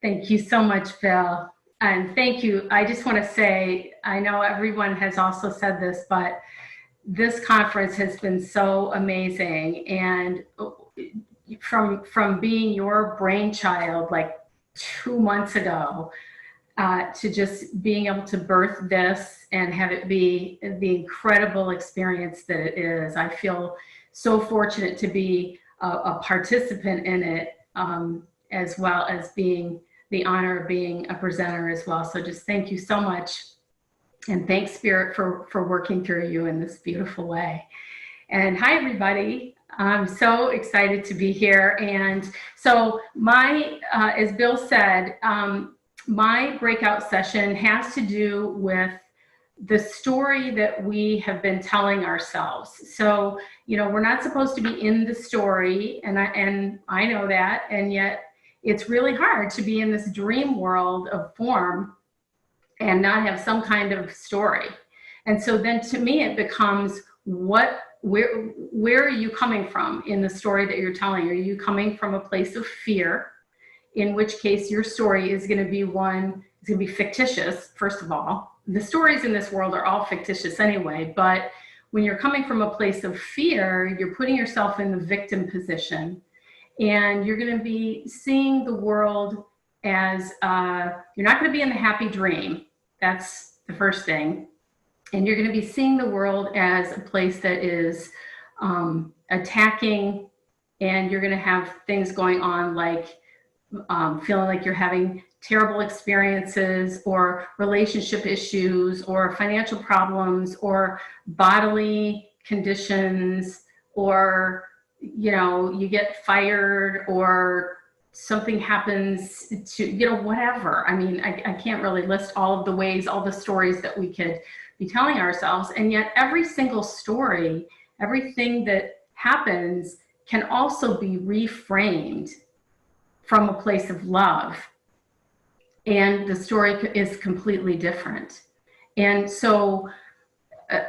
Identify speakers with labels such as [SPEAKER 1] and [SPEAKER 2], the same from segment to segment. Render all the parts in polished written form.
[SPEAKER 1] Thank you so much, Bill. And thank you. I just want to say, I know everyone has also said this, but this conference has been so amazing. And from being your brainchild like 2 months ago, to just being able to birth this and have it be the incredible experience that it is. I feel so fortunate to be a participant in it, as well as being the honor of being a presenter as well. So just thank you so much. And thanks, Spirit, for working through you in this beautiful way. And hi, everybody. I'm so excited to be here. And so as Bill said, my breakout session has to do with the story that we have been telling ourselves. So, we're not supposed to be in the story, and I know that, and yet it's really hard to be in this dream world of form and not have some kind of story. And so then to me, it becomes where are you coming from in the story that you're telling? Are you coming from a place of fear? In which case your story is going to be it's going to be fictitious, first of all. The stories in this world are all fictitious anyway, but when you're coming from a place of fear, you're putting yourself in the victim position, and you're going to be seeing the world as, you're not going to be in the happy dream. That's the first thing. And you're going to be seeing the world as a place that is attacking, and you're going to have things going on like feeling like you're having terrible experiences or relationship issues or financial problems or bodily conditions, or you get fired or something happens to whatever. I mean, I can't really list all of the ways, all the stories that we could be telling ourselves, and yet every single story, everything that happens can also be reframed from a place of love, and the story is completely different. And so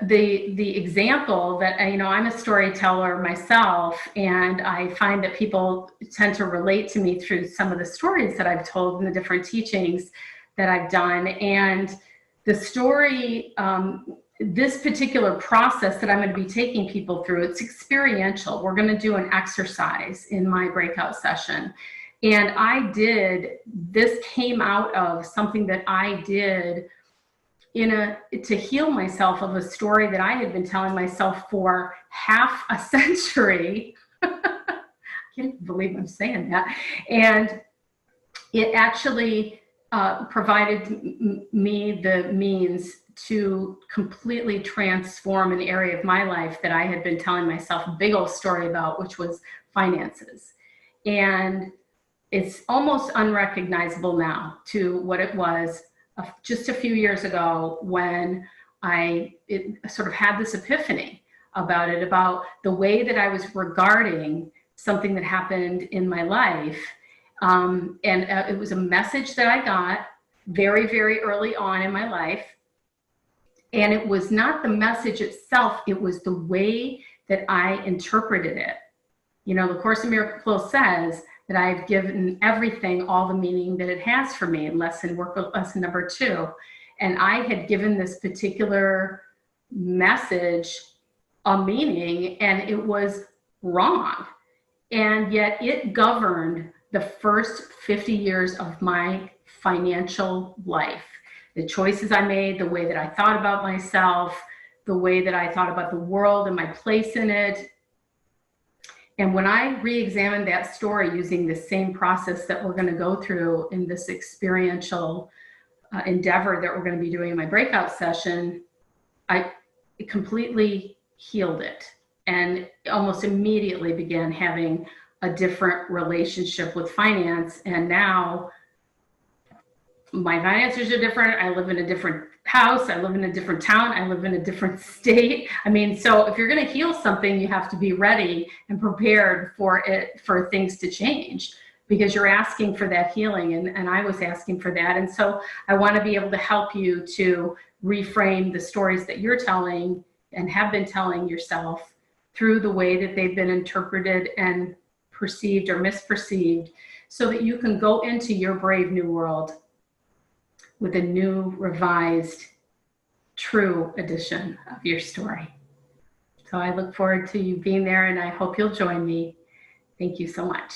[SPEAKER 1] the example that I'm a storyteller myself, and I find that people tend to relate to me through some of the stories that I've told in the different teachings that I've done. And the story, this particular process that I'm going to be taking people through, it's experiential. We're going to do an exercise in my breakout session. And this came out of something that I did to heal myself of a story that I had been telling myself for half a century. I can't believe I'm saying that. And it actually provided me the means to completely transform an area of my life that I had been telling myself a big old story about, which was finances. And it's almost unrecognizable now to what it was just a few years ago when I sort of had this epiphany about the way that I was regarding something that happened in my life. It was a message that I got very, very early on in my life. And it was not the message itself, it was the way that I interpreted it. The Course in Miracles says that I've given everything all the meaning that it has for me in lesson number 2. And I had given this particular message a meaning, and it was wrong. And yet it governed the first 50 years of my financial life. The choices I made, the way that I thought about myself, the way that I thought about the world and my place in it. And when I re-examined that story using the same process that we're going to go through in this experiential endeavor that we're going to be doing in my breakout session, I completely healed it and almost immediately began having a different relationship with finance. And now my finances are different. I live in a different house. I live in a different town. I live in a different state. I mean, so if you're going to heal something, you have to be ready and prepared for things to change, because you're asking for that healing. And I was asking for that. And so I want to be able to help you to reframe the stories that you're telling and have been telling yourself through the way that they've been interpreted and perceived or misperceived, so that you can go into your brave new world with a new, revised, true edition of your story. So I look forward to you being there, and I hope you'll join me. Thank you so much.